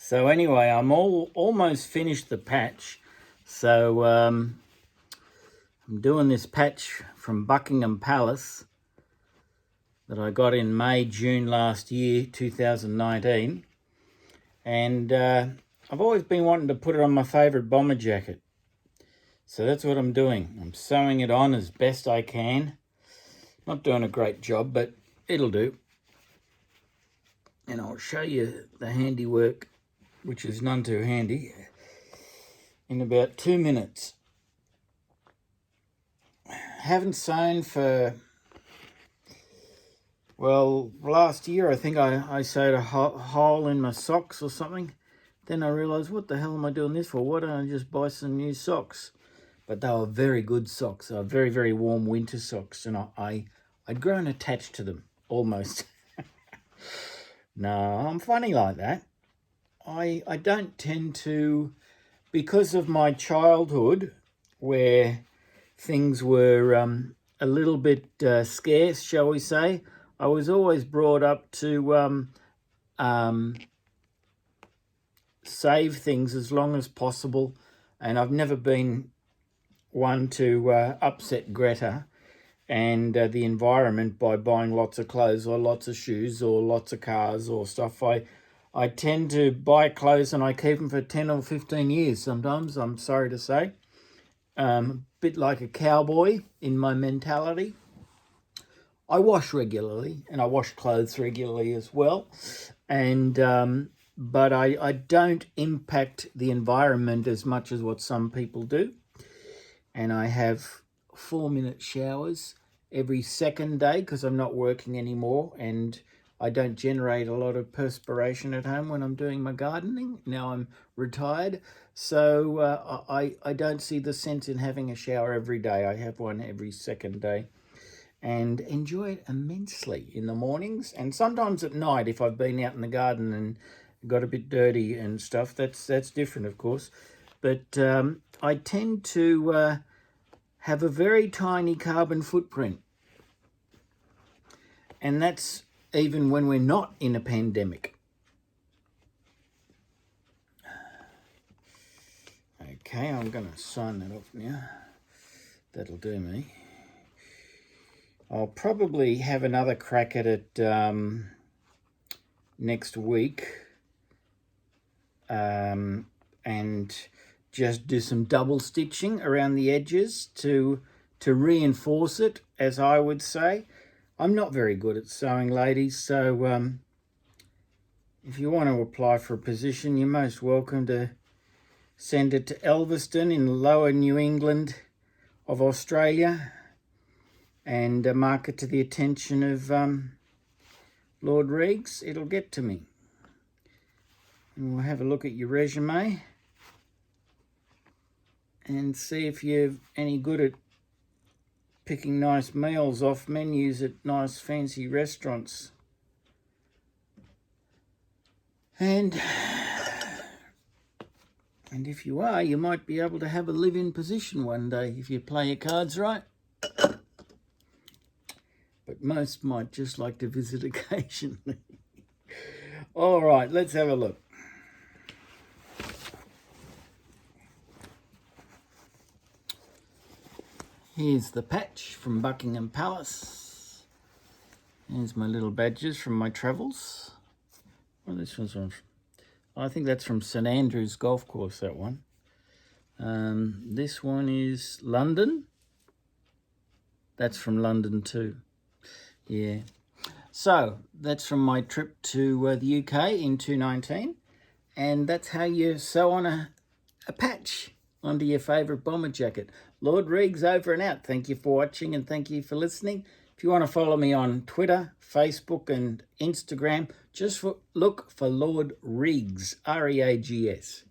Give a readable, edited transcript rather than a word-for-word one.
So anyway, I'm almost finished the patch. So I'm doing this patch from Buckingham Palace that I got in May, June last year, 2019. And I've always been wanting to put it on my favourite bomber jacket. So that's what I'm doing. I'm sewing it on as best I can. Not doing a great job, but it'll do. And I'll show you the handiwork, which is none too handy, in about 2 minutes. Haven't sewn for, well, last year I think I sewed a hole in my socks or something. Then I realised, what the hell am I doing this for? Why don't I just buy some new socks? But they were very good socks. They were very, very warm winter socks, and I'd grown attached to them, almost. No, I'm funny like that. I don't tend to, because of my childhood, where things were a little bit scarce, shall we say, I was always brought up to save things as long as possible, and I've never been one to upset Greta and the environment by buying lots of clothes or lots of shoes or lots of cars or stuff. I tend to buy clothes and I keep them for 10 or 15 years sometimes, I'm sorry to say. A bit like a cowboy in my mentality. I wash regularly and I wash clothes regularly as well. And but I don't impact the environment as much as what some people do. And I have 4-minute showers every second day because I'm not working anymore, and I don't generate a lot of perspiration at home when I'm doing my gardening. Now I'm retired, so I don't see the sense in having a shower every day. I have one every second day and enjoy it immensely in the mornings, and sometimes at night if I've been out in the garden and got a bit dirty and stuff. That's different, of course. But I tend to have a very tiny carbon footprint. And that's even when we're not in a pandemic. Okay, I'm going to sign that off now. That'll do me. I'll probably have another crack at it next week. And just do some double stitching around the edges to reinforce it, as I would say. I'm not very good at sewing, ladies, so if you want to apply for a position, you're most welcome to send it to Elveston in Lower New England of Australia and mark it to the attention of Lord Reags. It'll get to me. And we'll have a look at your resume and see if you're any good at picking nice meals off menus at nice fancy restaurants. And if you are, you might be able to have a live-in position one day if you play your cards right. But most might just like to visit occasionally. All right, let's have a look. Here's the patch from Buckingham Palace. Here's my little badges from my travels. Well, this one's from, I think that's from St Andrews Golf Course, that one. This one is London. That's from London too. Yeah. So that's from my trip to the UK in 2019. And that's how you sew on a patch onto your favourite bomber jacket. Lord Reags over and out. Thank you for watching and thank you for listening. If you want to follow me on Twitter, Facebook and Instagram, just look for Lord Reags, R-E-A-G-S.